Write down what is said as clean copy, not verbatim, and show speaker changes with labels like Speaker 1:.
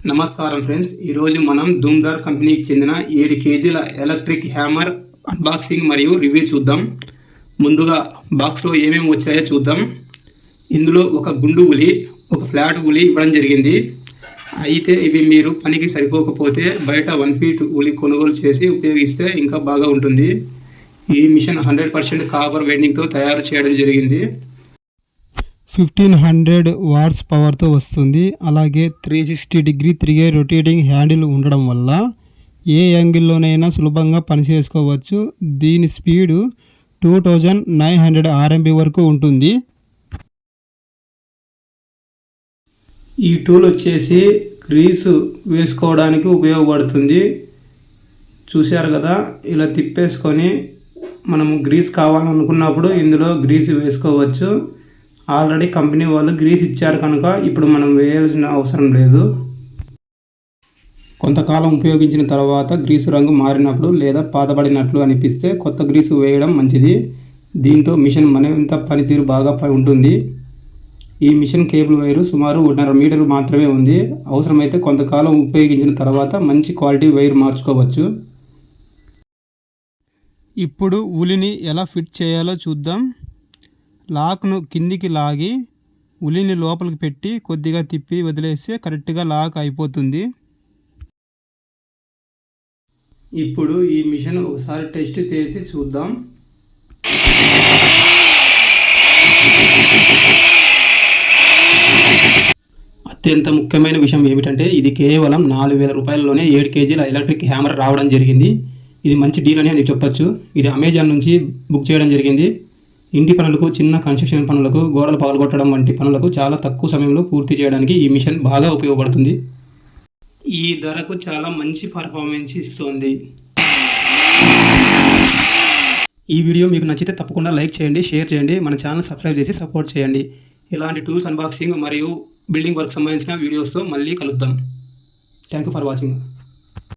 Speaker 1: నమస్కారం ఫ్రెండ్స్, ఈరోజు మనం ధూమ్ధార్ కంపెనీకి చెందిన 7 కేజీల ఎలక్ట్రిక్ హ్యామర్ అన్బాక్సింగ్ మరియు రివ్యూ చూద్దాం. ముందుగా బాక్స్లో ఏమేమి వచ్చాయో చూద్దాం. ఇందులో ఒక గుండు ఉలి, ఒక ఫ్లాట్ ఉలి ఇవ్వడం జరిగింది. అయితే ఇవి మీరు పనికి సరిపోకపోతే బయట 1 ఫీట్ ఉలి కొనుగోలు చేసి ఉపయోగిస్తే ఇంకా బాగా ఉంటుంది. ఈ మిషన్ 100% కాపర్ వెల్డింగ్తో తయారు చేయడం జరిగింది.
Speaker 2: 1500 వాట్స్ పవర్తో వస్తుంది. అలాగే 360 డిగ్రీ తిరిగే రొటేటింగ్ హ్యాండిల్ ఉండడం వల్ల ఏ యాంగిల్లోనైనా సులభంగా పనిచేసుకోవచ్చు. దీని స్పీడు 2900 RMB వరకు ఉంటుంది.
Speaker 1: ఈ టూల్ వచ్చేసి గ్రీసు వేసుకోవడానికి ఉపయోగపడుతుంది. చూశారు కదా, ఇలా తిప్పేసుకొని మనము గ్రీస్ కావాలనుకున్నప్పుడు ఇందులో గ్రీస్ వేసుకోవచ్చు. ఆల్రెడీ కంపెనీ వాళ్ళు గ్రీస్ ఇచ్చారు కనుక ఇప్పుడు మనం వేయాల్సిన అవసరం లేదు. కొంతకాలం ఉపయోగించిన తర్వాత గ్రీసు రంగు మారినప్పుడు లేదా పాతబడినట్లు అనిపిస్తే కొత్త గ్రీసు వేయడం మంచిది. దీంతో మిషన్ మరింత పనితీరు బాగా ఉంటుంది. ఈ మిషన్ కేబుల్ వైరు సుమారు 1.5 మీటర్ మాత్రమే ఉంది. అవసరమైతే కొంతకాలం ఉపయోగించిన తర్వాత మంచి క్వాలిటీ వైర్ మార్చుకోవచ్చు.
Speaker 2: ఇప్పుడు ఉలిని ఎలా ఫిట్ చేయాలో చూద్దాం. లాక్ను కిందికి లాగి ఉలిని లోపలికి పెట్టి కొద్దిగా తిప్పి వదిలేస్తే కరెక్ట్గా లాక్ అయిపోతుంది.
Speaker 1: ఇప్పుడు ఈ మిషన్ ఒకసారి టెస్ట్ చేసి చూద్దాం. అత్యంత ముఖ్యమైన విషయం ఏమిటంటే ఇది కేవలం 4000 రూపాయలలోనే 7 కేజీల ఎలక్ట్రిక్ హ్యామర్ రావడం జరిగింది. ఇది మంచి డీల్ అని చెప్పొచ్చు. ఇది అమెజాన్ నుంచి బుక్ చేయడం జరిగింది. ఇంటి పనులకు, చిన్న కన్స్ట్రక్షన్ పనులకు, గోడలు పగలగొట్టడం వంటి పనులకు చాలా తక్కువ సమయంలో పూర్తి చేయడానికి ఈ మిషన్ బాగా ఉపయోగపడుతుంది. ఈ ధరకు చాలా మంచి పర్ఫార్మెన్స్ ఇస్తుంది. ఈ వీడియో మీకు నచ్చితే తప్పకుండా లైక్ చేయండి, షేర్ చేయండి, మన ఛానల్ సబ్స్క్రైబ్ చేసి సపోర్ట్ చేయండి. ఇలాంటి టూల్స్ అన్బాక్సింగ్ మరియు బిల్డింగ్ వర్క్ సంబంధించిన వీడియోస్తో మళ్ళీ కలుద్దాం. Thank you for watching.